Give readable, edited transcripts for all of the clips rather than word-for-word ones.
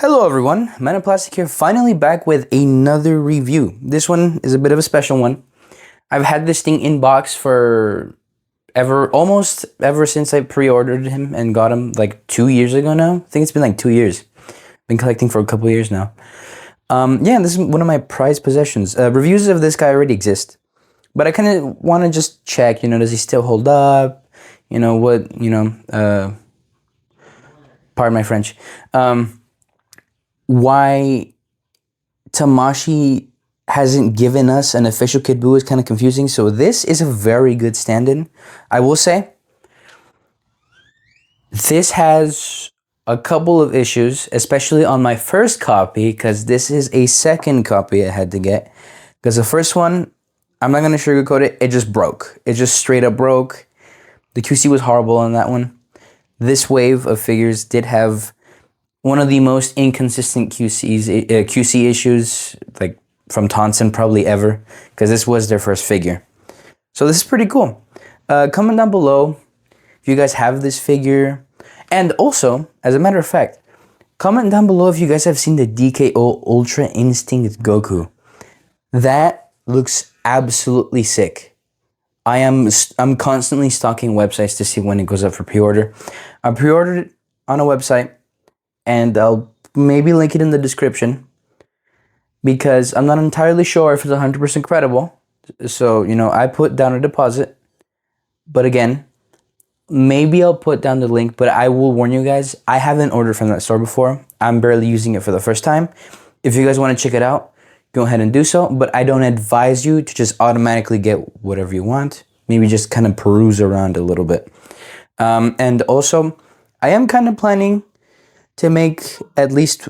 Hello everyone, Man of Plastic here, finally back with another review. This one is a bit of a special one. I've had this thing in box for almost ever since I pre-ordered him and got him like 2 years ago now. I think it's been like 2 years. Been collecting for a couple of years now. Yeah, this is one of my prized possessions. Reviews of this guy already exist, but I kind of want to just check, does he still hold up? Pardon my French. Why Tamashii hasn't given us an official Kid Buu is kind of confusing. So this is a very good stand-in. I will say this has a couple of issues, especially on my first copy, because this is a second copy I had to get. Because the first one, I'm not going to sugarcoat it, it just broke. It just straight up broke. The QC was horrible on that one. This wave of figures did have one of the most inconsistent QC issues, like from Tonsen probably ever, because this was their first figure. So this is pretty cool. Comment down below if you guys have this figure. And also, as a matter of fact, comment down below if you guys have seen the DKO Ultra Instinct Goku. That looks absolutely sick. I'm constantly stalking websites to see when it goes up for pre-order. I pre-ordered it on a website, and I'll maybe link it in the description because I'm not entirely sure if it's 100% credible. So, I put down a deposit, but again, maybe I'll put down the link, but I will warn you guys, I haven't ordered from that store before. I'm barely using it for the first time. If you guys want to check it out, go ahead and do so, but I don't advise you to just automatically get whatever you want. Maybe just kind of peruse around a little bit. And also, I am kind of planning to make at least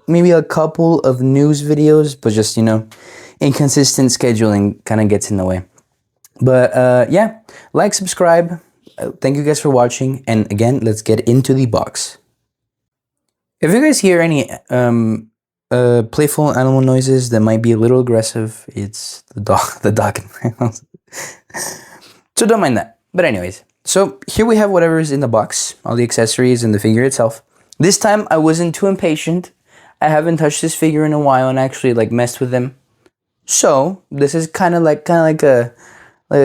maybe a couple of news videos, but just, inconsistent scheduling kind of gets in the way. But yeah, like, subscribe. Thank you guys for watching. And again, let's get into the box. If you guys hear any playful animal noises that might be a little aggressive, it's the dog in my house. So don't mind that. But anyways, so here we have whatever is in the box, all the accessories and the figure itself. This time I wasn't too impatient. I haven't touched this figure in a while and actually messed with him. So this is kind of like a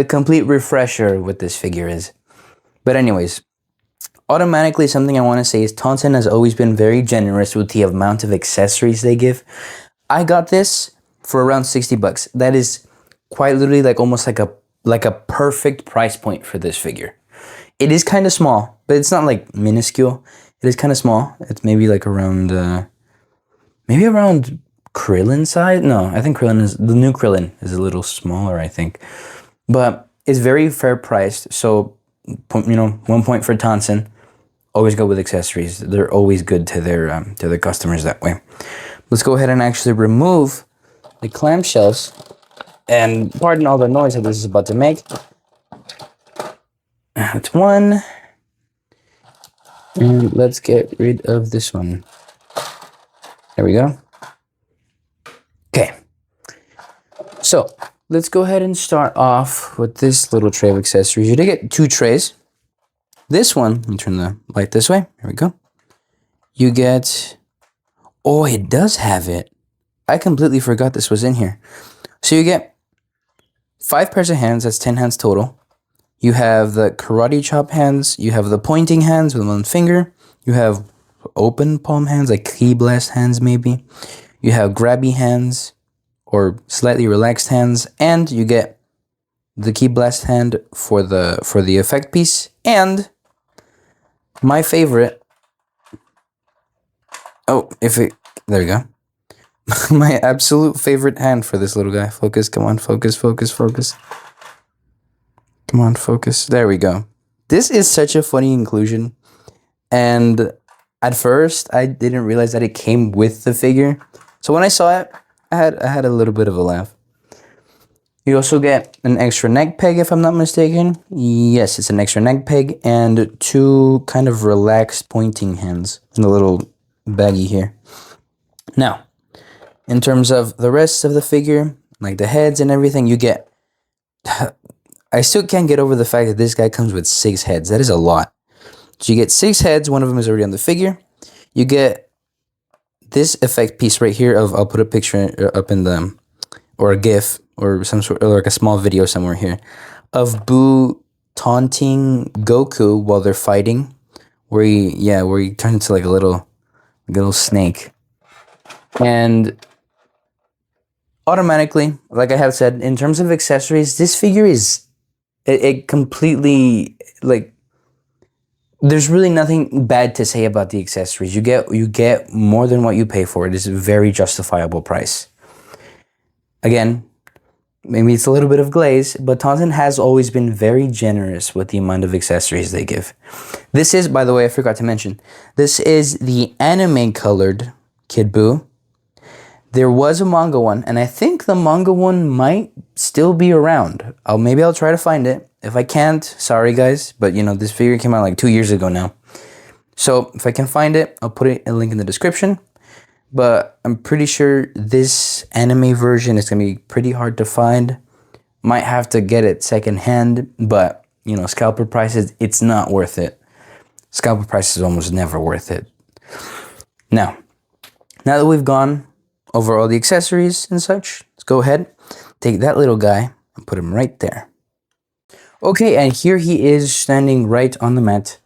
complete refresher what this figure is. But anyways, automatically something I want to say is Tonsen has always been very generous with the amount of accessories they give. I got this for around 60 bucks. That is quite literally almost like a perfect price point for this figure. It is kind of small, but it's not minuscule. It is kind of small. It's maybe around Krillin size. No, I think the new Krillin is a little smaller, I think. But it's very fair priced. So, 1 point for Tonsen. Always go with accessories. They're always good to their customers that way. Let's go ahead and actually remove the clamshells. And pardon all the noise that this is about to make. That's one. And let's get rid of this one. There we go. Okay. So, let's go ahead and start off with this little tray of accessories. You did get 2 trays. This one, let me turn the light this way. There we go. You get... Oh, it does have it. I completely forgot this was in here. So you get 5 pairs of hands. That's 10 hands total. You have the karate chop hands. You have the pointing hands with 1 finger. You have open palm hands, like key blast hands maybe. You have grabby hands or slightly relaxed hands. And you get the key blast hand for the effect piece. And my favorite. Oh, there we go. My absolute favorite hand for this little guy. Focus, come on, focus, focus, focus. Come on, focus. There we go. This is such a funny inclusion. And at first, I didn't realize that it came with the figure. So when I saw it, I had a little bit of a laugh. You also get an extra neck peg, if I'm not mistaken. Yes, it's an extra neck peg. And 2 kind of relaxed pointing hands in the little baggie here. Now, in terms of the rest of the figure, like the heads and everything, you get... I still can't get over the fact that this guy comes with 6 heads. That is a lot. So you get 6 heads. 1 of them is already on the figure. You get this effect piece right here of, I'll put a picture up in the, or a GIF or some sort, or like a small video somewhere here, of Boo taunting Goku while they're fighting, where he turns into like a little snake. And automatically, like I have said, in terms of accessories, this figure is, it completely, like, there's really nothing bad to say about the accessories. You get more than what you pay for. It is a very justifiable price. Again, maybe it's a little bit of glaze, but Tonsen has always been very generous with the amount of accessories they give. This is, by the way, I forgot to mention, this is the anime colored Kid Buu. There was a manga one, and I think the manga one might still be around. Maybe I'll try to find it. If I can't, sorry guys, but you know, this figure came out like 2 years ago now. So if I can find it, I'll put a link in the description. But I'm pretty sure this anime version is gonna be pretty hard to find. Might have to get it secondhand, but you know, scalper prices, it's not worth it. Scalper price is almost never worth it. Now that we've gone over all the accessories and such, let's go ahead, take that little guy and put him right there. Okay, and here he is standing right on the mat.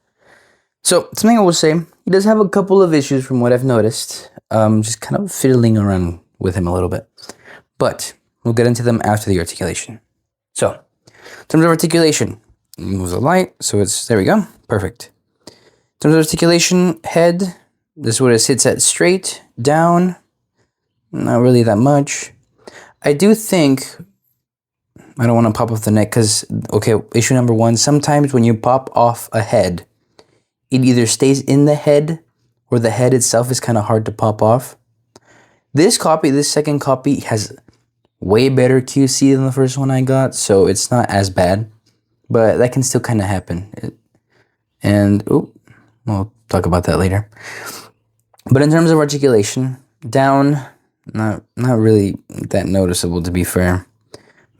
So, something I will say, he does have a couple of issues from what I've noticed. Just kind of fiddling around with him a little bit. But, we'll get into them after the articulation. So, in terms of articulation, move the light, so it's, there we go, perfect. In terms of articulation, head, this is what it sits at, straight, down, not really that much. I do think, I don't want to pop off the neck because, okay, issue number 1, sometimes when you pop off a head, it either stays in the head or the head itself is kind of hard to pop off. This second copy has way better QC than the first one I got, so it's not as bad, but that can still kind of happen. We'll talk about that later. But in terms of articulation, down, not really that noticeable, to be fair.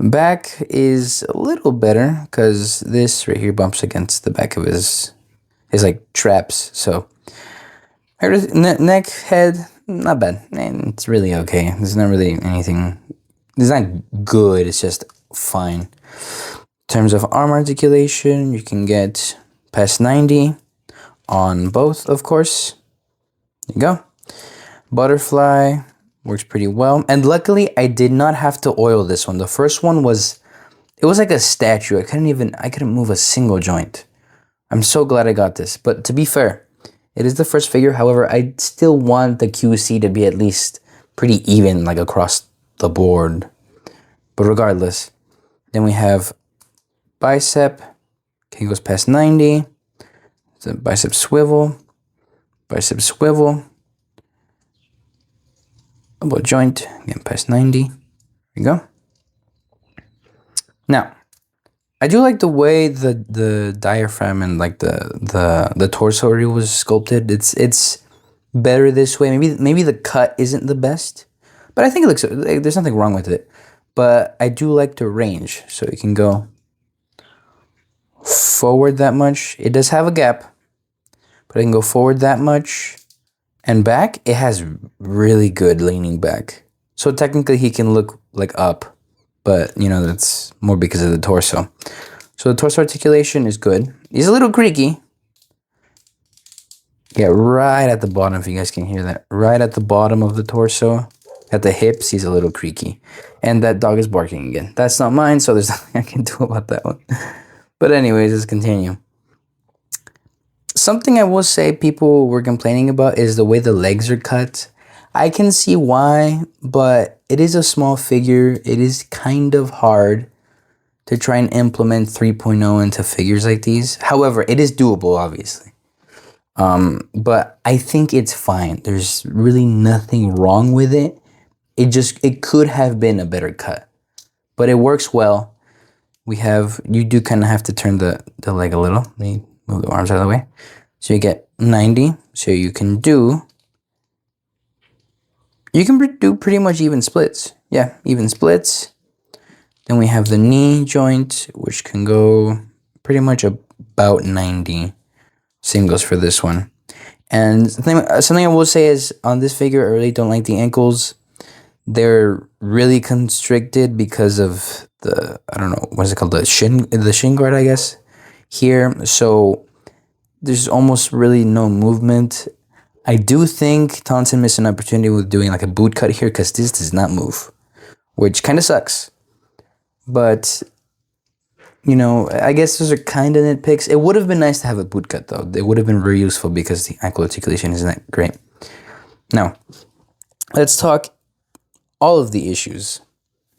Back is a little better because this right here bumps against the back of his like traps. So neck, head, not bad. And it's really okay. There's not really anything. It's not good. It's just fine. In terms of arm articulation, you can get past 90 on both, of course. There you go. Butterfly works pretty well. And luckily, I did not have to oil this one. The first one was, it was like a statue. I couldn't move a single joint. I'm so glad I got this. But to be fair, it is the first figure. However, I still want the QC to be at least pretty even, like across the board. But regardless, then we have bicep. Okay, goes past 90. It's a bicep swivel. Bicep swivel. Elbow joint, again past 90. There we go. Now, I do like the way the diaphragm and like the torso area was sculpted. It's better this way. Maybe the cut isn't the best, but I think it looks, there's nothing wrong with it. But I do like the range, so it can go forward that much. It does have a gap, but I can go forward that much. And back, it has really good leaning back. So technically he can look like up, but you know, that's more because of the torso. So the torso articulation is good. He's a little creaky. Yeah, right at the bottom, if you guys can hear that. Right at the bottom of the torso, at the hips, he's a little creaky. And that dog is barking again. That's not mine, so there's nothing I can do about that one. But anyways, let's continue. Something I will say people were complaining about is the way the legs are cut. I can see why, but it is a small figure. It is kind of hard to try and implement 3.0 into figures like these. However, it is doable, obviously. But I think it's fine. There's really nothing wrong with it. It could have been a better cut, but it works well. You do kind of have to turn the leg a little. Let me move the arms out of the way. So you get 90. So you can do pretty much even splits. Yeah, even splits. Then we have the knee joint, which can go pretty much about 90. Same goes for this one. And something I will say is on this figure, I really don't like the ankles. They're really constricted because of the, I don't know, what is it called? The shin guard, I guess, here. So there's almost really no movement. I do think Tonsen missed an opportunity with doing like a boot cut here because this does not move, which kind of sucks. But, you know, I guess those are kind of nitpicks. It would have been nice to have a boot cut though. It would have been very useful because the ankle articulation isn't that great. Now, let's talk all of the issues.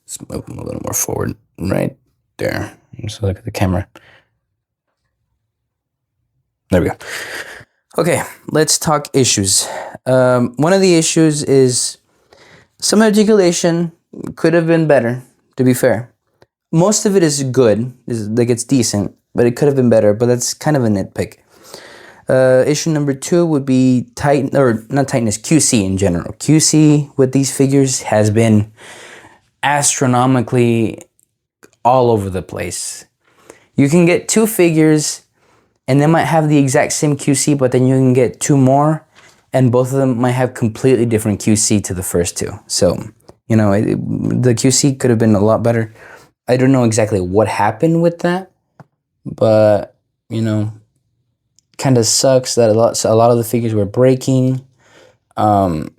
Let's move them a little more forward, right there. Just look at the camera. There we go. Okay, let's talk issues. One of the issues is some articulation could have been better, to be fair. Most of it is good, like it's decent, but it could have been better, but that's kind of a nitpick. Issue number 2 would be not tightness, QC in general. QC with these figures has been astronomically all over the place. You can get 2 figures and they might have the exact same QC, but then you can get 2 more and both of them might have completely different QC to the first 2. So, you know, the QC could have been a lot better. I don't know exactly what happened with that, but, you know, kind of sucks that a lot of the figures were breaking. Can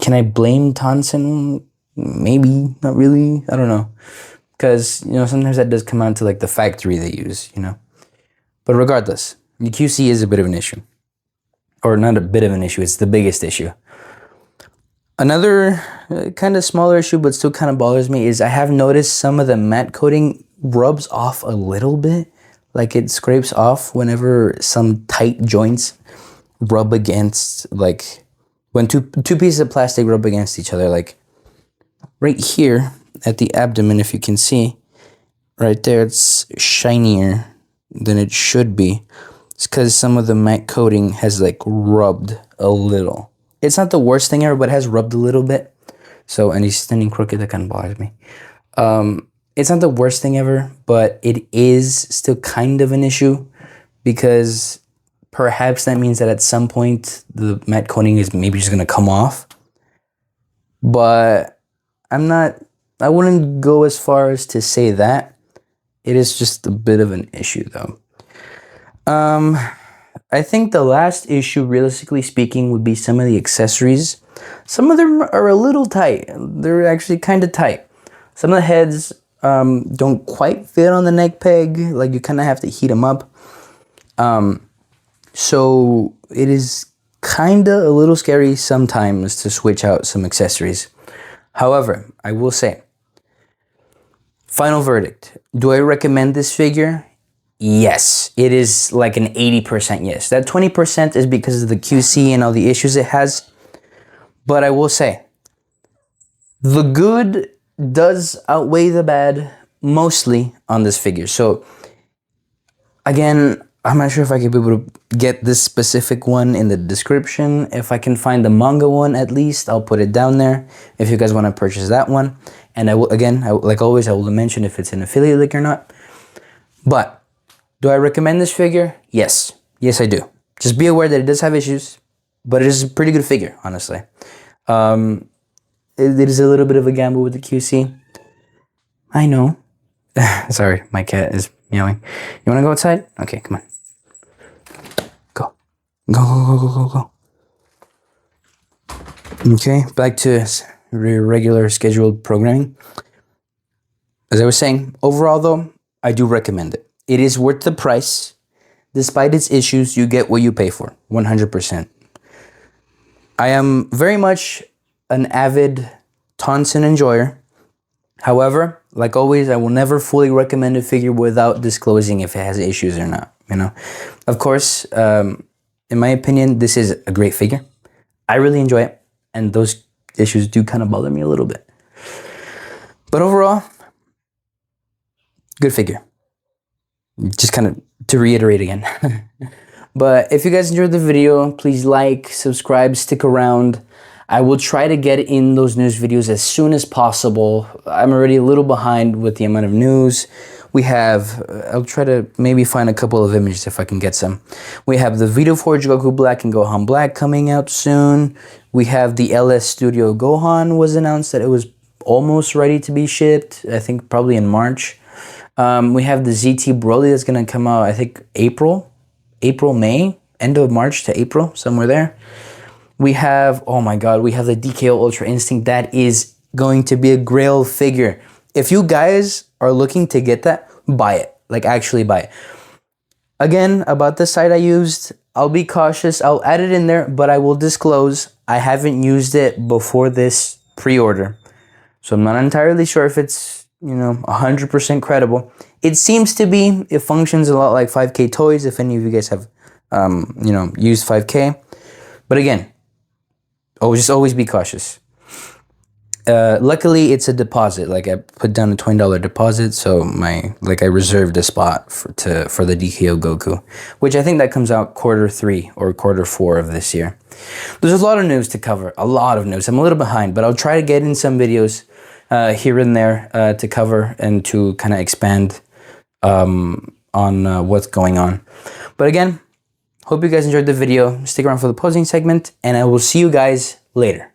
I blame Tonsen? Maybe, not really. I don't know. Because, you know, sometimes that does come out to like the factory they use, you know. But regardless, the QC is a bit of an issue. Or not a bit of an issue, it's the biggest issue. Another kind of smaller issue, but still kind of bothers me, is I have noticed some of the matte coating rubs off a little bit. Like it scrapes off whenever some tight joints rub against, like when two pieces of plastic rub against each other, like right here at the abdomen, if you can see, right there, it's shinier than it should be. It's because some of the matte coating has like rubbed a little. It's not the worst thing ever, but it has rubbed a little bit. So, and he's standing crooked, that kind of bothers me. It's not the worst thing ever, but it is still kind of an issue because perhaps that means that at some point the matte coating is maybe just going to come off. But I wouldn't go as far as to say that. It is just a bit of an issue though. I think the last issue, realistically speaking, would be some of the accessories. Some of them are a little tight. They're actually kind of tight. Some of the heads don't quite fit on the neck peg. Like you kind of have to heat them up. So it is kind of a little scary sometimes to switch out some accessories. However, I will say, final verdict. Do I recommend this figure? Yes, it is like an 80% yes. That 20% is because of the QC and all the issues it has. But I will say, the good does outweigh the bad mostly on this figure. So again, I'm not sure if I can be able to get this specific one in the description. If I can find the manga one at least, I'll put it down there if you guys want to purchase that one. And I will, again, like always, I will mention if it's an affiliate link or not. But do I recommend this figure? Yes. Yes, I do. Just be aware that it does have issues, but it is a pretty good figure, honestly. It is a little bit of a gamble with the QC. I know. Sorry, my cat is meowing. You want to go outside? Okay, come on. Go. Go, go, go, go, go, go. Okay, back to regular scheduled programming. As I was saying, overall though, I do recommend it. It is worth the price. Despite its issues, you get what you pay for, 100%. I am very much an avid Tonsen enjoyer. However, like always, I will never fully recommend a figure without disclosing if it has issues or not, you know. Of course, in my opinion, this is a great figure. I really enjoy it, and those issues do kind of bother me a little bit. But overall, good figure. Just kind of to reiterate again. But if you guys enjoyed the video, please like, subscribe, stick around. I will try to get in those news videos as soon as possible. I'm already a little behind with the amount of news We have, I'll try to maybe find a couple of images if I can get some. We have the Vita Forge Goku Black and Gohan Black coming out soon. We have the LS Studio Gohan was announced that it was almost ready to be shipped. I think probably in March. We have the ZT Broly that's going to come out, I think April, May, end of March to April, somewhere there. We have, oh my god, we have the DKO Ultra Instinct. That is going to be a grail figure. If you guys are looking to get that, buy it. Like, actually buy it. Again, about the site I used, I'll be cautious. I'll add it in there, but I will disclose I haven't used it before this pre-order. So I'm not entirely sure if it's, you know, 100% credible. It seems to be. It functions a lot like 5K Toys, if any of you guys have, you know, used 5K. But again, always be cautious. Luckily, it's a deposit. Like, I put down a $20 deposit, so I reserved a spot for the DKO Goku, which I think that comes out Q3 or Q4 of this year. There's a lot of news to cover, a lot of news. I'm a little behind, but I'll try to get in some videos here and there to cover and to kind of expand on what's going on. But again, hope you guys enjoyed the video. Stick around for the posing segment, and I will see you guys later.